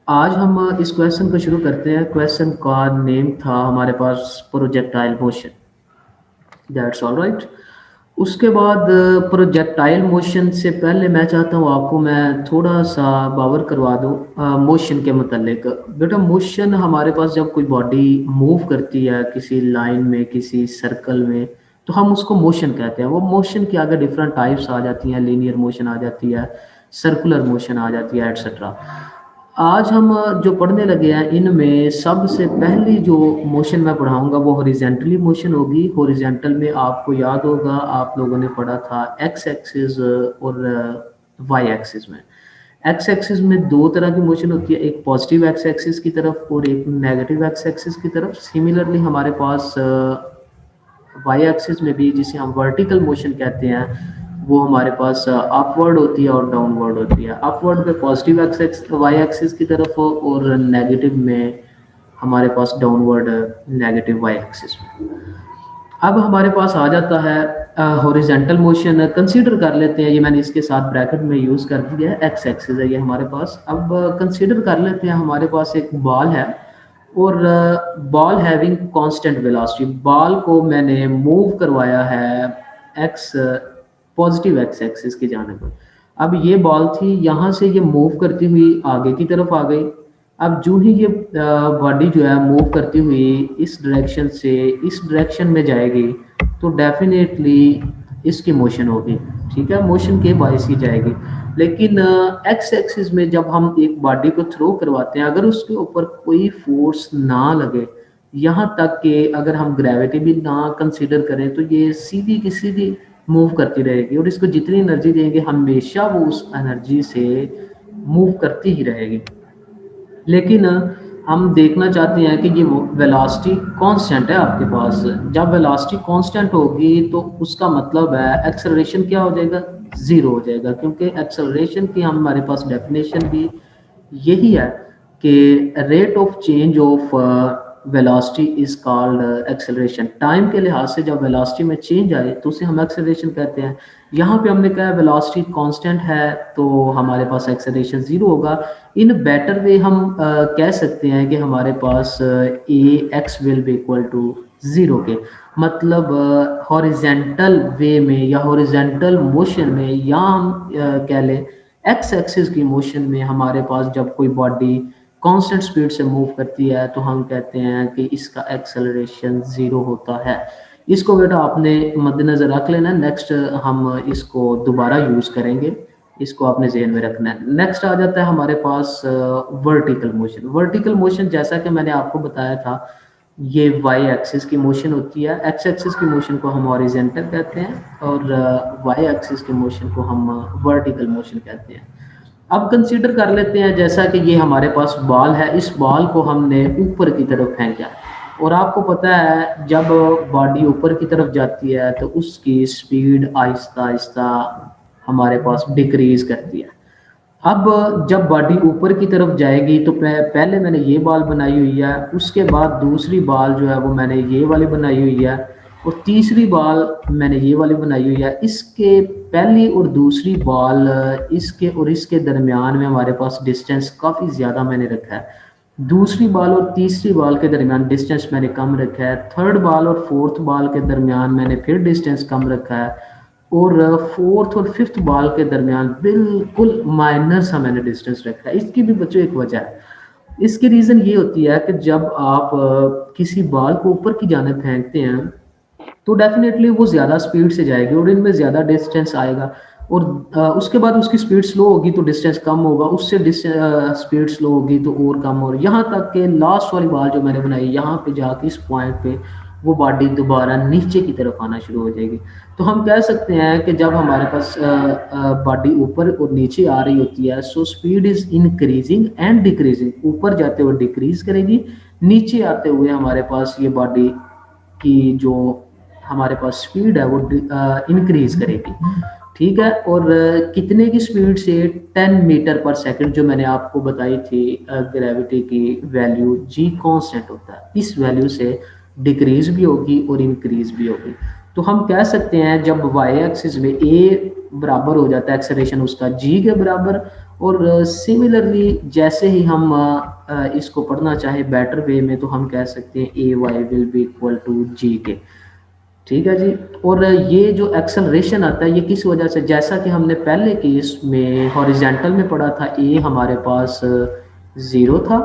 आज हम इस क्वेश्चन को शुरू करते हैं। क्वेश्चन का नेम था हमारे पास projectile motion. That's all right. उसके बाद प्रोजेक्टाइल मोशन से पहले मैं चाहता हूँ आपको मैं थोड़ा सा बावर करवा दूँ मोशन के मतलब। बेटा मोशन हमारे पास जब कोई बॉडी मूव करती है किसी लाइन में किसी सर्कल में तो हम उसको मोशन कहते हैं। वो मोशन की आगे डिफरेंट टाइप्स आ जाती हैं, लीनियर मोशन आ जाती है, सर्कुलर मोशन आ जाती है, एट्सेट्रा। आज हम जो पढ़ने लगे हैं इनमें सबसे पहली जो मोशन मैं पढ़ाऊंगा वो हॉरिजेंटली मोशन होगी। हॉरिजेंटल में आपको याद होगा आप लोगों ने पढ़ा था एक्स एक्सिस और वाई एक्सिस में। एक्स एक्सिस में दो तरह की मोशन होती है, एक पॉजिटिव एक्स एक्सिस की तरफ और एक नेगेटिव एक्स एक्सिस की तरफ। सिमिलरली हमारे पास वाई एक्सिस में भी जिसे हम वर्टिकल मोशन कहते हैं वो हमारे पास अपवर्ड होती है और डाउनवर्ड होती है। अपवर्ड में पॉजिटिव एक्सिस वाई एक्सिस की तरफ और नेगेटिव में हमारे पास डाउनवर्ड नेगेटिव वाई एक्सिस में। अब हमारे पास आ जाता है हॉरिजेंटल मोशन। कंसीडर कर लेते हैं, ये मैंने इसके साथ ब्रैकेट में यूज़ कर दिया है, एक्स एक्सिस है ये हमारे पास। अब कंसीडर कर लेते हैं हमारे पास एक बॉल है और ball having constant velocity. Ball को मैंने मूव करवाया है एक्स पॉजिटिव एक्स एक्सिस की जानिब। अब ये बॉल थी, यहाँ से ये मूव करती हुई आगे की तरफ आ गई। अब जो ही ये बॉडी जो है मूव करती हुई इस डायरेक्शन से इस डायरेक्शन में जाएगी तो डेफिनेटली इसकी मोशन होगी। ठीक है, मोशन के बायस ही जाएगी। लेकिन एक्स एक्सिस में जब हम एक बॉडी को थ्रो करवाते हैं अगर उसके ऊपर कोई फोर्स ना लगे, यहाँ तक कि अगर हम ग्रेविटी भी ना कंसीडर करें तो ये सीधी की सीधी मूव करती रहेगी और इसको जितनी एनर्जी देंगे हमेशा वो उस एनर्जी से मूव करती ही रहेगी। लेकिन हम देखना चाहते हैं कि ये वेलोसिटी कांस्टेंट है आपके पास। जब वेलोसिटी कांस्टेंट होगी तो उसका मतलब है एक्सेलरेशन क्या हो जाएगा, ज़ीरो हो जाएगा। क्योंकि एक्सेलरेशन की हमारे पास डेफिनेशन भी यही है कि rate of change of velocity is called acceleration. Time के लिहाज से जब वेलोसिटी में चेंज आए तो उसे हम एक्सेलरेशन कहते हैं। यहाँ पे हमने कहा वेलोसिटी कांस्टेंट है तो हमारे पास एक्सेलरेशन ज़ीरो होगा। इन बेटर वे हम कह सकते हैं कि हमारे पास a x will be equal to zero के मतलब हॉरिजेंटल वे में या हॉरिजेंटल मोशन में या हम कह लें एक्स एक्सिस की मोशन में हमारे पास जब कोई बॉडी कांस्टेंट स्पीड से मूव करती है तो हम कहते हैं कि इसका एक्सेलरेशन ज़ीरो होता है। इसको बेटा आपने मद्देनज़र रख लेना। नेक्स्ट हम इसको दोबारा यूज़ करेंगे, इसको आपने जहन में रखना है। नेक्स्ट आ जाता है हमारे पास वर्टिकल मोशन। वर्टिकल मोशन जैसा कि मैंने आपको बताया था ये वाई एक्सिस की मोशन होती है। एक्स एक्सिस की मोशन को हम हॉरिजॉन्टल कहते हैं और वाई एक्सिस की मोशन को हम वर्टिकल मोशन कहते हैं। अब कंसीडर कर लेते हैं जैसा कि ये हमारे पास बॉल है, इस बॉल को हमने ऊपर की तरफ फेंका और आपको पता है जब बॉडी ऊपर की तरफ जाती है तो उसकी स्पीड आहिस्ता आहिस्ता हमारे पास डिक्रीज करती है। अब जब बॉडी ऊपर की तरफ जाएगी तो पहले मैंने ये बॉल बनाई हुई है, उसके बाद दूसरी बॉल जो है वो मैंने ये वाली बनाई हुई है और तीसरी बॉल मैंने ये वाली बनाई हुई है। इसके पहली और दूसरी बॉल इसके और इसके दरमियान में हमारे पास डिस्टेंस काफ़ी ज़्यादा मैंने रखा है। दूसरी बॉल और तीसरी बॉल के दरमियान डिस्टेंस मैंने कम रखा है। थर्ड बॉल और फोर्थ बॉल के दरमियान मैंने फिर डिस्टेंस कम रखा है और फोर्थ और फिफ्थ बॉल के दरमियान बिल्कुल माइनर सा मैंने डिस्टेंस रखा है। इसकी भी बच्चों एक वजह है। इसकी रीज़न ये होती है कि जब आप किसी बॉल को ऊपर की जाने फेंकते हैं तो डेफिनेटली वो ज़्यादा स्पीड से जाएगी और इनमें ज़्यादा डिस्टेंस आएगा और उसके बाद उसकी स्पीड स्लो होगी तो डिस्टेंस कम होगा, उससे स्पीड स्लो होगी तो और कम और यहाँ तक कि लास्ट वाली बॉल जो मैंने बनाई यहाँ पे जाके इस पॉइंट पे वो बॉडी दोबारा नीचे की तरफ आना शुरू हो जाएगी। तो हम कह सकते हैं कि जब हमारे पास बॉडी ऊपर और नीचे आ रही होती है so speed is increasing and decreasing. ऊपर जाते हुए डिक्रीज करेगी, नीचे आते हुए हमारे पास ये बॉडी की जो हमारे पास स्पीड है वो इंक्रीज करेगी। ठीक है, और कितने की स्पीड से 10 मीटर पर सेकंड जो मैंने आपको बताई थी ग्रेविटी की वैल्यू जी कांस्टेंट होता है, इस वैल्यू से डिक्रीज भी होगी और इंक्रीज भी होगी। तो हम कह सकते हैं जब वाई एक्सिस में ए बराबर हो जाता है एक्सेलरेशन उसका जी के बराबर और सिमिलरली जैसे ही हम इसको पढ़ना चाहे बेटर वे में, तो हम कह सकते हैं a y will be equal to g के। ठीक है जी। और ये जो एक्सेलरेशन आता है ये किस वजह से, जैसा कि हमने पहले केस में हॉरिजेंटल में पढ़ा था, ए हमारे पास ज़ीरो था,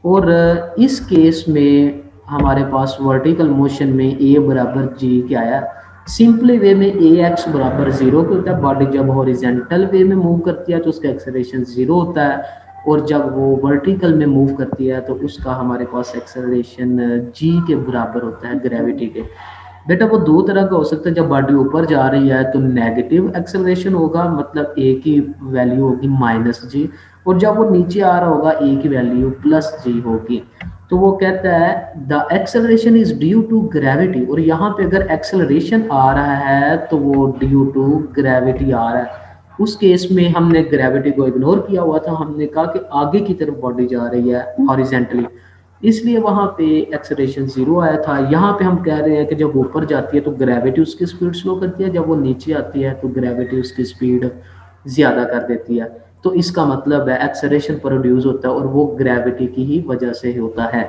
और इस केस में हमारे पास वर्टिकल मोशन में ए बराबर जी क्या आया। सिंपली वे में ए एक्स बराबर ज़ीरो के होता है। बॉडी जब हॉरिजेंटल वे में मूव करती है तो उसका एक्सेलरेशन ज़ीरो होता है, और जब वो वर्टिकल में मूव करती है तो उसका हमारे पास एक्सेलरेशन जी के बराबर होता है, ग्रेविटी के। बेटा वो दो तरह का हो सकता है। जब बॉडी ऊपर जा रही है तो नेगेटिव एक्सेलरेशन होगा, मतलब ए की वैल्यू होगी माइनस जी, और जब वो नीचे आ रहा होगा ए की वैल्यू प्लस जी होगी। तो वो कहता है the acceleration is due to gravity, और यहाँ पे अगर एक्सेलरेशन आ रहा है तो वो ड्यू टू ग्रेविटी आ रहा है। उस केस में हमने ग्रेविटी को इग्नोर किया हुआ था, हमने कहा कि आगे की तरफ बॉडी जा रही है हॉरिजेंटली, इसलिए वहां पे एक्सेलरेशन जीरो आया था। यहाँ पे हम कह रहे हैं कि जब ऊपर जाती है तो ग्रेविटी उसकी स्पीड स्लो करती है, जब वो नीचे आती है तो ग्रेविटी उसकी स्पीड ज़्यादा कर देती है। तो इसका मतलब है एक्सेलरेशन प्रोड्यूस होता है और वो ग्रेविटी की ही वजह से होता है।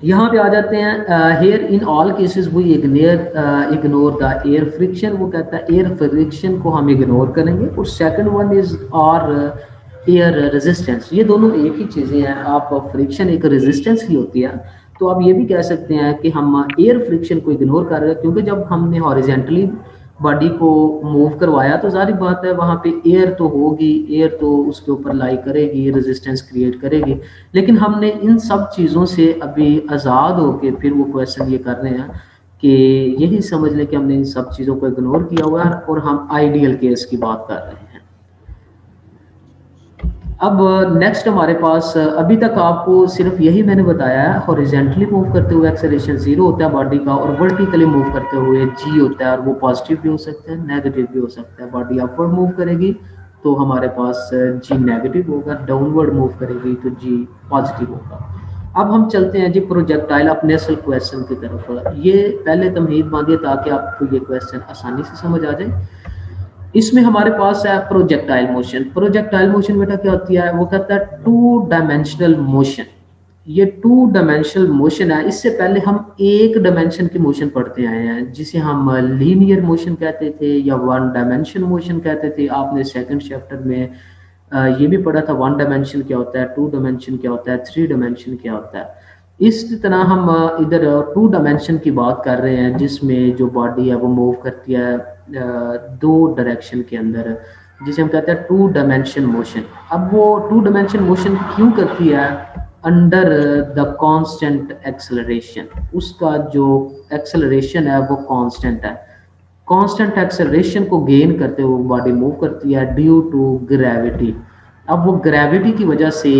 यहाँ पे आ जाते हैं, here in all cases we ignore the air friction. वो कहता है एयर फ्रिक्शन को हम इग्नोर करेंगे। और सेकंड वन इज और एयर रेजिस्टेंस। ये दोनों एक ही चीज़ें हैं। आप फ्रिक्शन एक रेजिस्टेंस ही होती है, तो आप ये भी कह सकते हैं कि हम एयर फ्रिक्शन को इग्नोर कर रहे हैं, क्योंकि जब हमने हॉरिजेंटली बॉडी को मूव करवाया तो सारी बात है वहाँ पे एयर तो होगी, एयर तो उसके ऊपर लाई करेगी, रेजिस्टेंस क्रिएट करेगी। लेकिन हमने इन सब चीज़ों से अभी आज़ाद होके फिर वो क्वेश्चन ये कर रहे हैं कि यही समझ लें कि हमने इन सब चीज़ों को इग्नोर किया हुआ है और हम आइडियल केस की बात कर रहे हैं। अब नेक्स्ट हमारे पास अभी तक आपको सिर्फ यही मैंने बताया है, हॉरिजेंटली मूव करते हुए एक्सेलरेशन जीरो होता है बॉडी का, और वर्टिकली मूव करते हुए जी होता है, और वो पॉजिटिव भी हो सकता है नेगेटिव भी हो सकता है। बॉडी अपवर्ड मूव करेगी तो हमारे पास जी नेगेटिव होगा, डाउनवर्ड मूव करेगी तो जी पॉजिटिव होगा। अब हम चलते हैं जी प्रोजेक्टाइल अपने असल क्वेश्चन की तरफ। ये पहले तमहीद बांधिए ताकि आपको ये क्वेश्चन आसानी से समझ आ जाए। इसमें हमारे पास है प्रोजेक्टाइल मोशन। प्रोजेक्टाइल मोशन बेटा क्या होती है, वो कहता है टू डायमेंशनल मोशन। ये टू डायमेंशनल मोशन है। इससे पहले हम एक डायमेंशन की मोशन पढ़ते आए हैं जिसे हम लीनियर मोशन कहते थे या वन डायमेंशन मोशन कहते थे। आपने सेकंड चैप्टर में ये भी पढ़ा था वन डायमेंशन क्या होता है, टू डायमेंशन क्या होता है, थ्री डायमेंशन क्या होता है। इस तरह हम इधर टू डायमेंशन की बात कर रहे हैं जिसमें जो बॉडी है वो मूव करती है दो डायरेक्शन के अंदर, जिसे हम कहते हैं टू डायमेंशन मोशन। अब वो टू डायमेंशन मोशन क्यों करती है, अंडर द कांस्टेंट एक्सेलरेशन। उसका जो एक्सेलरेशन है वो कांस्टेंट है। कांस्टेंट एक्सेलरेशन को गेन करते हुए बॉडी मूव करती है ड्यू टू ग्रेविटी। अब वो ग्रेविटी की वजह से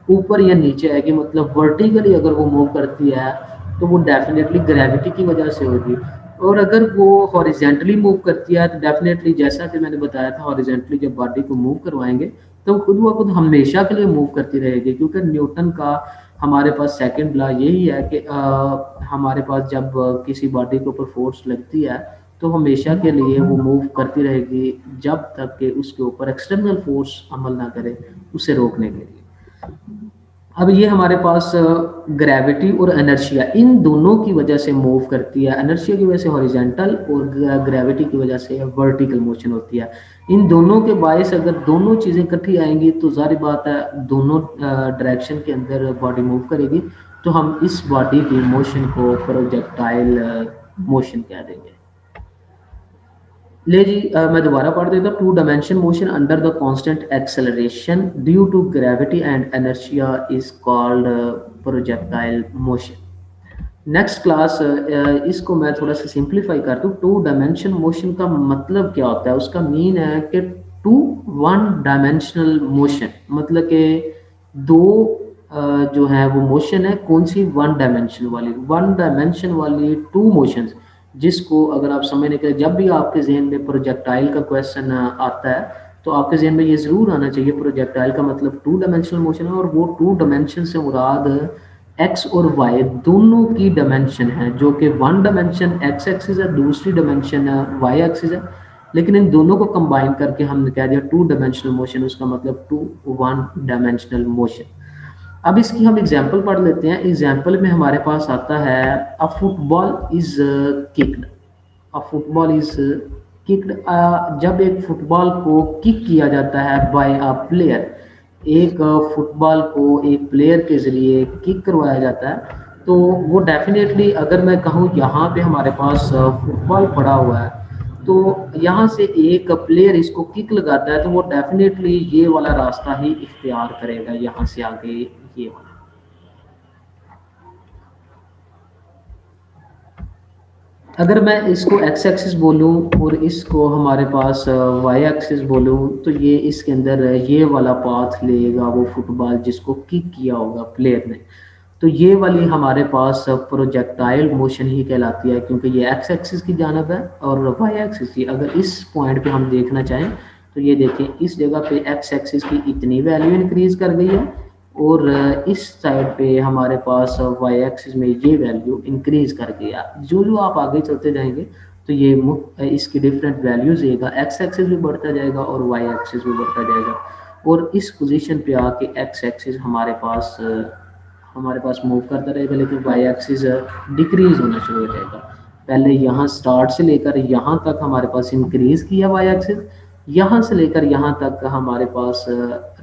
ऊपर या नीचे आएगी, मतलब वर्टिकली अगर वो मूव करती है तो वो डेफिनेटली ग्रेविटी की वजह से होगी, और अगर वो हॉरिजेंटली मूव करती है तो डेफिनेटली जैसा कि मैंने बताया था हॉरिजेंटली जब बॉडी को मूव करवाएंगे तो खुद व खुद हमेशा के लिए मूव करती रहेगी, क्योंकि न्यूटन का हमारे पास सेकंड लॉ यही है कि हमारे पास जब किसी बॉडी के ऊपर फोर्स लगती है तो हमेशा के लिए वो मूव करती रहेगी जब तक कि उसके ऊपर एक्सटर्नल फोर्स अमल ना करे उसे रोकने के लिए। अब ये हमारे पास ग्रेविटी और इनर्शिया इन दोनों की वजह से मूव करती है। इनर्शिया की वजह से हॉरिजेंटल और ग्रेविटी की वजह से वर्टिकल मोशन होती है। इन दोनों के बायस अगर दोनों चीज़ें इकट्ठी आएंगी तो जारी बात है दोनों डायरेक्शन के अंदर बॉडी मूव करेगी, तो हम इस बॉडी की मोशन को प्रोजेक्टाइल मोशन कह देंगे। ले जी मैं दोबारा पढ़ देता हूँ। Two dimension motion under the constant acceleration due to gravity and inertia is called projectile motion. Next class इसको मैं थोड़ा सा सिंप्लीफाई कर दूँ। टू डायमेंशन मोशन का मतलब क्या होता है, उसका मीन है कि टू वन डायमेंशनल मोशन, मतलब कि दो जो है वो मोशन है, कौन सी वन डायमेंशन वाली, वन डायमेंशन वाली टू मोशंस, जिसको अगर आप समझने के जब भी आपके जहन में प्रोजेक्टाइल का क्वेश्चन आता है तो आपके जहन में ये जरूर आना चाहिए प्रोजेक्टाइल का मतलब टू डायमेंशनल मोशन है, और वो टू डायमेंशन से मुराद एक्स और वाई दोनों की डायमेंशन है, जो कि वन डायमेंशन एक्स एक्सिस है, दूसरी डायमेंशन वाई एक्सिस है। लेकिन इन दोनों को कंबाइन करके हमने कह दिया टू डायमेंशनल मोशन, उसका मतलब टू वन डायमेंशनल मोशन। अब इसकी हम एग्जांपल पढ़ लेते हैं। एग्जांपल में हमारे पास आता है अ football is kicked. A football is kicked. जब एक फुटबॉल को किक किया जाता है बाय अ प्लेयर, एक फुटबॉल को एक प्लेयर के ज़रिए किक करवाया जाता है, तो वो डेफिनेटली अगर मैं कहूँ यहाँ पे हमारे पास फुटबॉल पड़ा हुआ है, तो यहाँ से एक प्लेयर इसको किक लगाता है, तो वो डेफिनेटली ये वाला रास्ता ही इख्तियार करेगा, यहाँ से आगे ये वाला। अगर मैं इसको एक्स एक्सिस बोलूँ और इसको हमारे पास वाई एक्सिस बोलूँ, तो ये इसके अंदर ये वाला पाथ लेगा वो फुटबॉल जिसको किक किया होगा प्लेयर ने। तो ये वाली हमारे पास प्रोजेक्टाइल मोशन ही कहलाती है, क्योंकि ये एक्स एक्सिस की जानब है और वाई एक्सिस की। अगर इस पॉइंट पे हम देखना चाहें तो ये देखें, इस जगह पे एक्स एक्सिस की इतनी वैल्यू इंक्रीज कर गई है और इस साइड पे हमारे पास वाई एक्सिस में ये वैल्यू इंक्रीज कर गया। जो जो आप आगे चलते जाएंगे तो ये इसकी डिफरेंट वैल्यूज देगा, एक्स एक्सिस भी बढ़ता जाएगा और वाई एक्सिस भी बढ़ता जाएगा, और इस पोजीशन पे आके एक्स एक्सिस हमारे पास मूव करता रहेगा, लेकिन वाई एक्सिस डिक्रीज होना शुरू हो जाएगा। पहले यहाँ स्टार्ट से लेकर यहाँ तक हमारे पास इंक्रीज किया वाई एक्सिस, यहाँ से लेकर यहाँ तक हमारे पास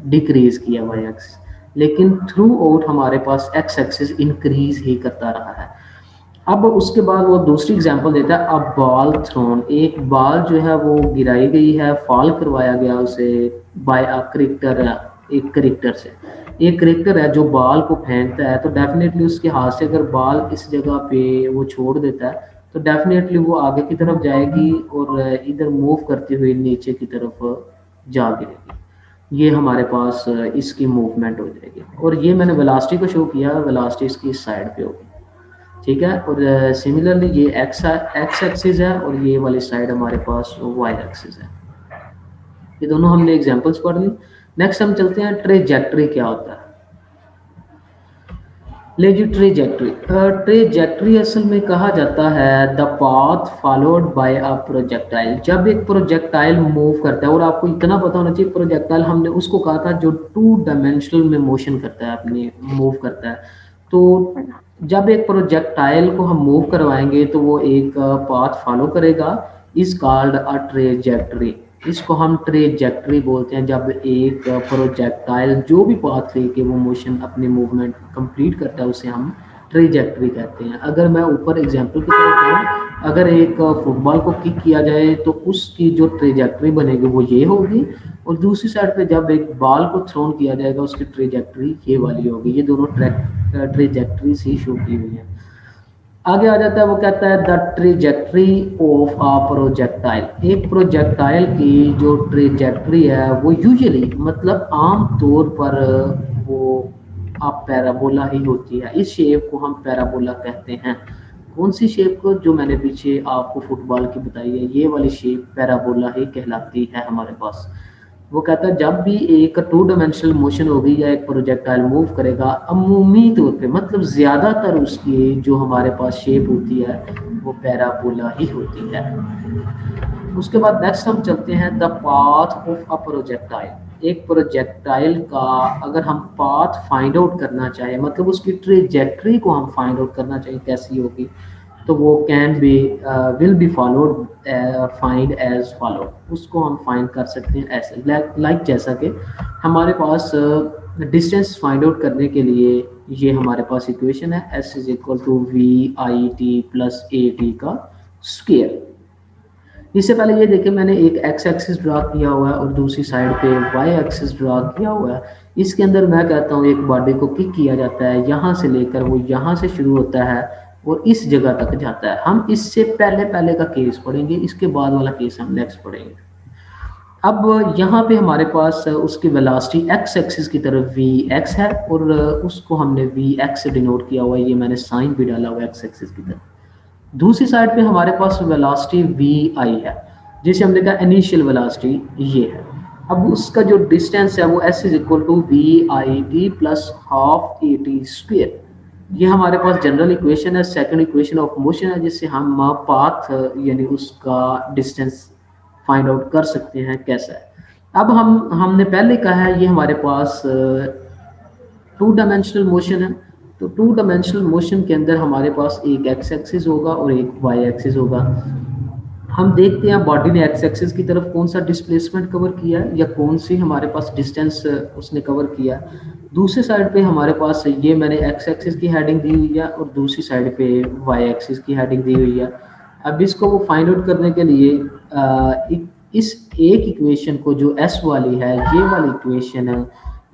डिक्रीज किया वाई एक्सिस, लेकिन थ्रू आउट हमारे पास एक्स एक्सिस इंक्रीज ही करता रहा है। अब उसके बाद वो दूसरी एग्जांपल देता है, अब बॉल थ्रोन, एक बॉल जो है वो गिराई गई है, फॉल करवाया गया उसे बाय अ क्रिकेटर, एक क्रिकेटर से। एक क्रिकेटर है जो बॉल को फेंकता है, तो डेफिनेटली उसके हाथ से अगर बॉल इस जगह पे वो छोड़ देता है, तो डेफिनेटली वो आगे की तरफ जाएगी और इधर मूव करते हुए नीचे की तरफ जा गिरेगी। ये हमारे पास इसकी मूवमेंट हो जाएगी, और ये मैंने वेलोसिटी को शो किया, वेलोसिटी इसकी इस साइड पे होगी, ठीक है। और सिमिलरली ये एक्स एक्स एक्सिस है और ये वाली साइड हमारे पास वाई एक्सिस है। ये दोनों हमने एग्जांपल्स पढ़ ली। नेक्स्ट हम चलते हैं ट्रेजेक्टरी क्या होता है। ले जी ट्रेजेक्टरी, ट्रेजेक्टरी असल में कहा जाता है the path followed by a projectile. जब एक प्रोजेक्टाइल मूव करता है, और आपको इतना पता होना चाहिए प्रोजेक्टाइल हमने उसको कहा था जो टू डायमेंशनल में मोशन करता है, अपने मूव करता है। तो जब एक प्रोजेक्टाइल को हम मूव करवाएंगे तो वो एक पाथ फॉलो करेगा, इज कॉल्ड अ ट्रेजेक्टरी। इसको हम ट्रेजेक्टरी बोलते हैं। जब एक प्रोजेक्टाइल जो भी पाथ लेके वो मोशन अपनी मूवमेंट कंप्लीट करता है, उसे हम ट्रेजेक्टरी कहते हैं। अगर मैं ऊपर एग्जांपल की तरफ जाऊँ, अगर एक फुटबॉल को किक किया जाए तो उसकी जो ट्रेजेक्टरी बनेगी वो ये होगी, और दूसरी साइड पे जब एक बॉल को थ्रोन किया जाएगा उसकी ट्रेजेक्टरी ये वाली होगी। ये दोनों ट्रेजेक्टरी से शो की हुई है। आगे आ जाता है, वो कहता है the trajectory of a projectile. एक प्रोजेक्टाइल की जो ट्रेजेक्टरी है वो यूजुअली, मतलब आम तौर पर वो आप पैराबोला ही होती है। इस शेप को हम पैराबोला कहते हैं। कौन सी शेप को, जो मैंने पीछे आपको फुटबॉल की बताई है, ये वाली शेप पैराबोला ही कहलाती है हमारे पास। वो कहता है जब भी एक टू डायमेंशनल मोशन होगी या एक प्रोजेक्टाइल मूव करेगा, अमूमी तौर पे, मतलब ज़्यादातर उसकी जो हमारे पास शेप होती है वो पैराबोला ही होती है। उसके बाद नेक्स्ट हम चलते हैं the path of a projectile. एक प्रोजेक्टाइल का अगर हम पाथ फाइंड आउट करना चाहें, मतलब उसकी ट्रेजेक्टरी को हम फाइंड आउट करना चाहें कैसी होगी, तो वो can be will be followed find as followed. उसको हम फाइंड कर सकते हैं ऐसे, लाइक जैसा कि हमारे पास डिस्टेंस फाइंड आउट करने के लिए ये हमारे पास इक्वेशन है, S is equal to we I T plus A T का स्क्वायर। इससे पहले ये देखिए, मैंने एक एक्स एक्सिस ड्रा किया हुआ है और दूसरी साइड पे वाई एक्सिस ड्रा किया हुआ है। इसके अंदर मैं कहता हूँ एक बॉडी को किक किया जाता है, यहाँ से लेकर वो यहाँ से शुरू होता है और इस जगह तक जाता है। हम इससे पहले पहले का केस पढ़ेंगे, इसके बाद वाला केस हम नेक्स्ट पढ़ेंगे। अब यहाँ पे हमारे पास उसकी वेलोसिटी एक्स एक्सिस की तरफ वी एक्स है, और उसको हमने वी एक्स से डिनोट किया हुआ है, ये मैंने साइन भी डाला हुआ है एक्स एक्सिस की तरफ। दूसरी साइड पे हमारे पास वेलोसिटी वी आई है, जिसे हमने कहा इनिशियल वेलोसिटी ये है। अब उसका जो डिस्टेंस है वो S is equal to we I T plus half A T square. ये हमारे पास जनरल इक्वेशन है, सेकंड इक्वेशन ऑफ मोशन है, जिससे हम पाथ यानी उसका डिस्टेंस फाइंड आउट कर सकते हैं कैसा है। अब हमने पहले कहा है ये हमारे पास टू डायमेंशनल मोशन है। तो टू डायमेंशनल मोशन के अंदर हमारे पास एक एक्स एक्सिस होगा और एक वाई एक्सिस होगा। हम देखते हैं बॉडी ने एक्स एक्सिस की तरफ कौन सा डिस्प्लेसमेंट कवर किया है या कौन सी हमारे पास डिस्टेंस उसने कवर किया है। दूसरी साइड पे हमारे पास ये मैंने एक्स एक्सिस की हेडिंग दी हुई है और दूसरी साइड पे वाई एक्सिस की हेडिंग दी हुई है। अब इसको वो फाइंड आउट करने के लिए इस एक इक्वेशन को जो एस वाली है ये वाली इक्वेशन है,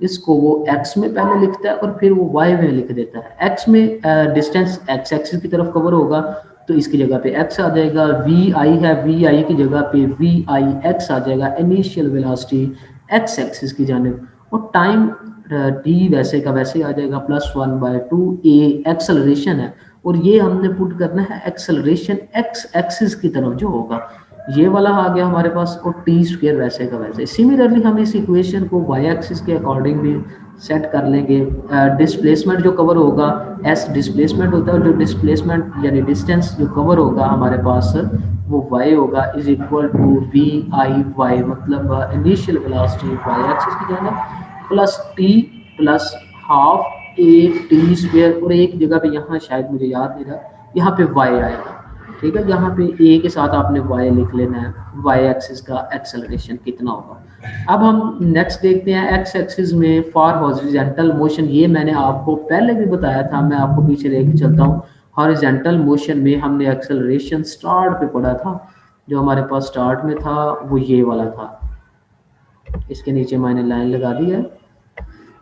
इसको वो x में पहले लिखता है और फिर वो y में लिख देता है। x में डिस्टेंस x एक्सिस की तरफ कवर होगा तो इसकी जगह पे x आ जाएगा। vi है, vi की जगह पे vix आ जाएगा, इनिशियल वेलोसिटी x एक्सिस की जानिब। और टाइम t वैसे का वैसे आ जाएगा +1/2 a एक्सेलरेशन है और ये हमने पुट करना है एक्सेलरेशन x एक्सिस की तरफ जो होगा, ये वाला आ गया हमारे पास। और टी स्क्वायर वैसे का वैसे। सिमिलरली हम इस इक्वेशन को वाई एक्सिस के अकॉर्डिंग भी सेट कर लेंगे। डिस्प्लेसमेंट जो कवर होगा एस डिस्प्लेसमेंट होता है, जो डिस्प्लेसमेंट यानी डिस्टेंस जो कवर होगा हमारे पास वो y होगा is equal to we I Y, मतलब इनिशियल वेलोसिटी वाई एक्सिस की जानिब प्लस टी प्लस हाफ ए टी स्क्वायर। और एक जगह पे यहाँ शायद मुझे याद नहीं रहा, यहाँ पे y आएगा। ठीक है, यहाँ पे ए के साथ आपने y लिख लेना है, y एक्सिस का एक्सेलरेशन कितना होगा। अब हम नेक्स्ट देखते हैं एक्स एक्सिस में फॉर हॉरिजॉन्टल मोशन। ये मैंने आपको पहले भी बताया था, मैं आपको पीछे लेके चलता हूँ। हॉरिजॉन्टल मोशन में हमने एक्सेलरेशन स्टार्ट पे पढ़ा था, जो हमारे पास स्टार्ट में था वो ये वाला था, इसके नीचे मैंने लाइन लगा दी है।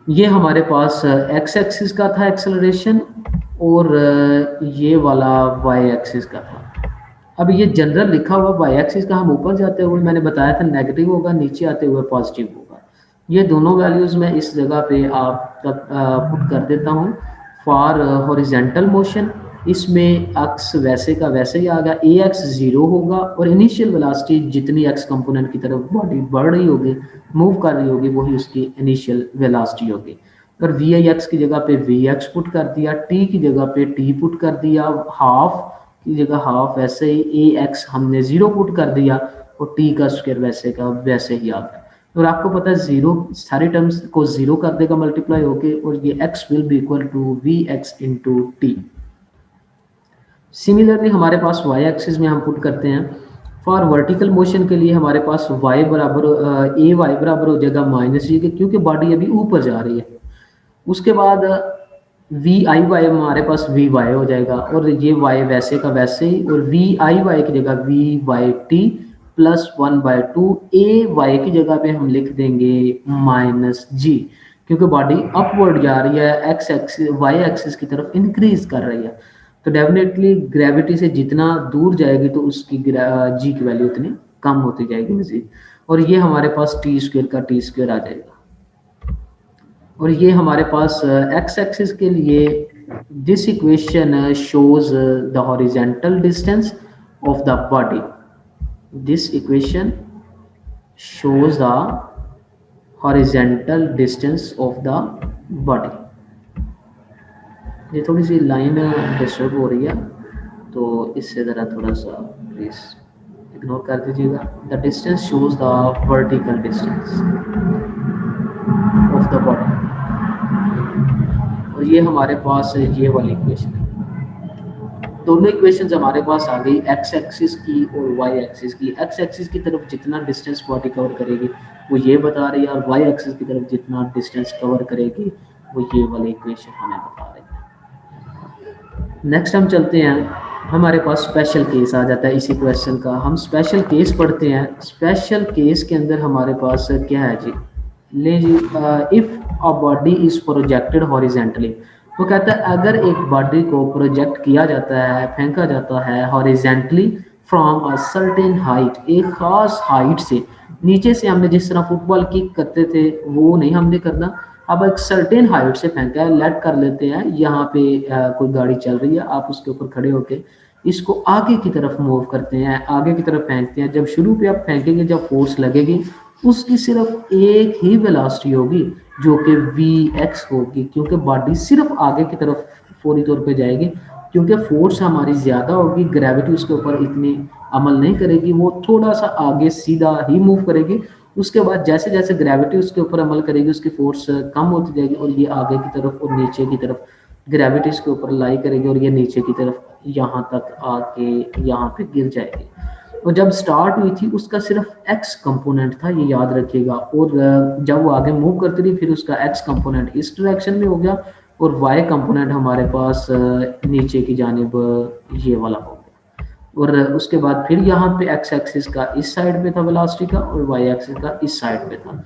ये हमारे पास एक्स एक्सिस का था एक्सेलरेशन और ये वाला वाई एक्सिस का था। अब ये जनरल लिखा हुआ वाई एक्सिस का हम ऊपर जाते हुए मैंने बताया था नेगेटिव होगा, नीचे आते हुए पॉजिटिव होगा। ये दोनों वैल्यूज मैं इस जगह पे आप तक पुट कर देता हूँ। फॉर हॉरिजेंटल मोशन इसमें एक्स वैसे का वैसे ही आ गया, ए एक्स 0 होगा और इनिशियल वेलोसिटी जितनी एक्स कंपोनेंट की तरफ बॉडी बढ़ रही होगी, मूव कर रही होगी, वही उसकी इनिशियल वेलोसिटी होगी। और वी आई एक्स की जगह पे वी एक्स पुट कर दिया, टी की जगह पे टी पुट कर दिया, हाफ की जगह हाफ, ऐसे ही ए एक्स हमने 0 पुट कर दिया और टी का स्क्वायर वैसे का वैसे ही आ गया। और आपको पता है 0 सारी टर्म्स को 0 कर देगा मल्टीप्लाई होके और ये x will be equal to v x into t. Similarly हमारे पास y एक्सिस में हम पुट करते हैं फॉर वर्टिकल मोशन के लिए हमारे पास y बराबर ए वाई बराबर हो जाएगा -g के, क्योंकि बॉडी अभी ऊपर जा रही है। उसके बाद वी आई वाई हमारे पास वी वाई हो जाएगा और ये y वैसे का वैसे ही, और वी आई वाई की जगह v y t +1/2 a y की जगह पे हम लिख देंगे -g, क्योंकि बॉडी अपवर्ड जा रही है, एक्स एक्सिस वाई एक्सिस की तरफ इंक्रीज कर रही है। तो डेफिनेटली ग्रेविटी से जितना दूर जाएगी तो उसकी जी की वैल्यू उतनी कम होती जाएगी मजीद। और ये हमारे पास टी स्क्वायर का टी स्क्वायर आ जाएगा। और ये हमारे पास एक्स एक्सिस के लिए this equation shows the horizontal distance of the body. This equation shows the horizontal distance of the body. ये थोड़ी सी लाइन डिस्टर्ब हो रही है तो इससे ज़रा थोड़ा सा प्लीज़ इग्नोर कर दीजिएगा। The distance shows the vertical distance of the body. और ये हमारे पास ये वाली इक्वेशन है। दोनों इक्वेशंस हमारे पास आ गई एक्स एक्सिस की और वाई एक्सिस की। एक्स एक्सिस की तरफ जितना डिस्टेंस बॉडी कवर करेगी वो ये बता रही है, और वाई एक्सिस की तरफ जितना डिस्टेंस कवर करेगी वो ये वाली इक्वेशन हमें बता रही है। नेक्स्ट हम चलते हैं, हमारे पास स्पेशल केस आ जाता है इसी क्वेश्चन का। हम स्पेशल केस पढ़ते हैं। स्पेशल केस के अंदर हमारे पास क्या है जी, ले जी, if a body is projected horizontally, तो कहता है अगर एक बॉडी को प्रोजेक्ट किया जाता है, फेंका जाता है horizontally from a certain height, एक खास हाइट से, नीचे से हमने जिस तरह फुटबॉल किक करते थे वो नहीं हमने करना, अब एक सर्टेन हाइट से फेंका है। लेट कर लेते हैं यहाँ पे कोई गाड़ी चल रही है, आप उसके ऊपर खड़े होके इसको आगे की तरफ मूव करते हैं, आगे की तरफ फेंकते हैं। जब शुरू पे आप फेंकेंगे, जब फोर्स लगेगी उसकी सिर्फ एक ही वेलोसिटी होगी जो कि वी एक्स होगी, क्योंकि बॉडी सिर्फ आगे की तरफ फौरी तौर पे जाएगी। क्योंकि फोर्स हमारी ज़्यादा होगी, ग्रेविटी उसके ऊपर इतनी अमल नहीं करेगी, वो थोड़ा सा आगे सीधा ही मूव करेगी। उसके बाद जैसे जैसे ग्रेविटी उसके ऊपर अमल करेगी उसकी फोर्स कम होती जाएगी और ये आगे की तरफ और नीचे की तरफ ग्रेविटी इसके ऊपर लाई करेगी और ये नीचे की तरफ यहाँ तक आके यहाँ पे गिर जाएगी। और जब स्टार्ट हुई थी उसका सिर्फ एक्स कंपोनेंट था, ये याद रखिएगा, और जब वो आगे मूव करती रही फिर उसका एक्स कंपोनेंट इस डायरेक्शन में हो गया और वाई कंपोनेंट हमारे पास नीचे की जानिब ये वाला हो गया। और उसके बाद फिर यहाँ पे एक्स एक्सिस का इस साइड पे था वेलोसिटी का और वाई एक्सिस का इस साइड पे था,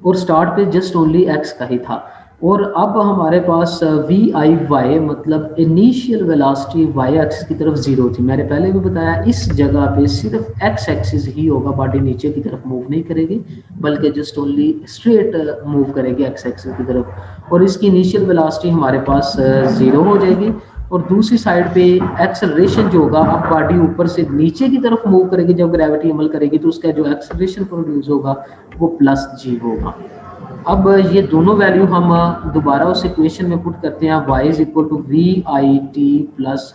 और स्टार्ट पे जस्ट ओनली एक्स का ही था। और अब हमारे पास वी आई वाई मतलब इनिशियल वेलोसिटी वाई एक्सिस की तरफ जीरो थी। मैंने पहले भी बताया इस जगह पे सिर्फ एक्स एक्सिस ही होगा, बॉडी नीचे की तरफ मूव नहीं करेगी बल्कि जस्ट ओनली स्ट्रेट मूव करेगी एक्स एक्सिस की तरफ, और इसकी इनिशियल वेलोसिटी हमारे पास जीरो हो जाएगी। और दूसरी साइड पे एक्सेलरेशन जो होगा, अब बॉडी ऊपर से नीचे की तरफ मूव करेगी जब ग्रेविटी अमल करेगी तो उसका जो एक्सेलरेशन प्रोड्यूस होगा वो प्लस जी होगा। अब ये दोनों वैल्यू हम दोबारा उस इक्वेशन में पुट करते हैं, y is equal to we I T plus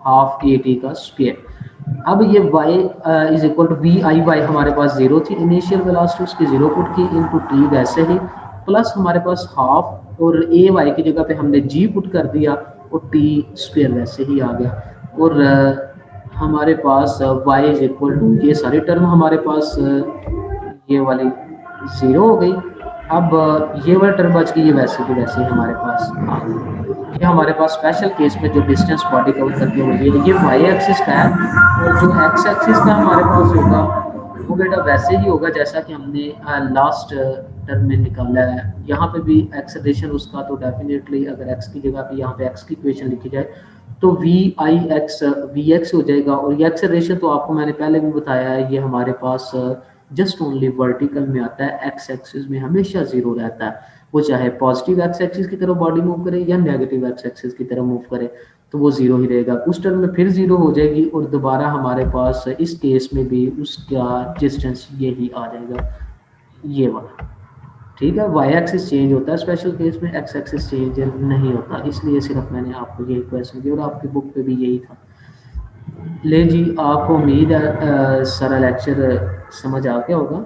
half A T का स्क्वायर। अब ये y is equal to we I y हमारे पास जीरो थी, इनिशियल वेलोसिटी उसकी जीरो पुट की इनटू टी वैसे ही, प्लस हमारे पास हाफ और ए वाई की जगह पे हमने जी पुट कर दिया और टी स्क्वायर वैसे ही आ गया। और हमारे पास y इज इक्वल टू ये सारी टर्म हमारे पास ये वाली जीरो हो गई। अब ये वाला टर्म बच गई, ये वैसे की वैसे ही हमारे पास आ गई। ये हमारे पास स्पेशल केस में जो डिस्टेंस बॉडी कवर करती है ये वाई एक्सिस का है, और जो एक्स एक्सिस का हमारे पास होगा वो बेटा वैसे ही होगा जैसा कि हमने लास्ट टर्म में निकाला है। यहाँ पे भी एक्सेलरेशन उसका तो डेफिनेटली अगर एक्स की जगह पे यहाँ पे एक्स की इक्वेशन लिखी जाए तो v i x v x हो जाएगा। और ये एक्सेलरेशन तो आपको मैंने पहले भी बताया है, ये हमारे पास जस्ट ओनली वर्टिकल में आता है, एक्स एक्सिस में हमेशा जीरो रहता है। वो चाहे पॉजिटिव एक्स एक्सिस की तरफ बॉडी मूव करे या नेगेटिव एक्स एक्सिस की तरफ मूव करे तो वो जीरो ही रहेगा। उस टर्म में फिर जीरो हो जाएगी और दोबारा हमारे पास इस केस में भी उसका डिस्टेंस यही आ जाएगा, ये वाला। ठीक है, वाई एक्सिस चेंज होता है स्पेशल केस में, एक्स एक्सिस चेंज नहीं होता, इसलिए सिर्फ मैंने आपको यही क्वेश्चन दिया और आपकी बुक पे भी यही था। ले जी, आपको उम्मीद है सारा लेक्चर समझ आ गया होगा।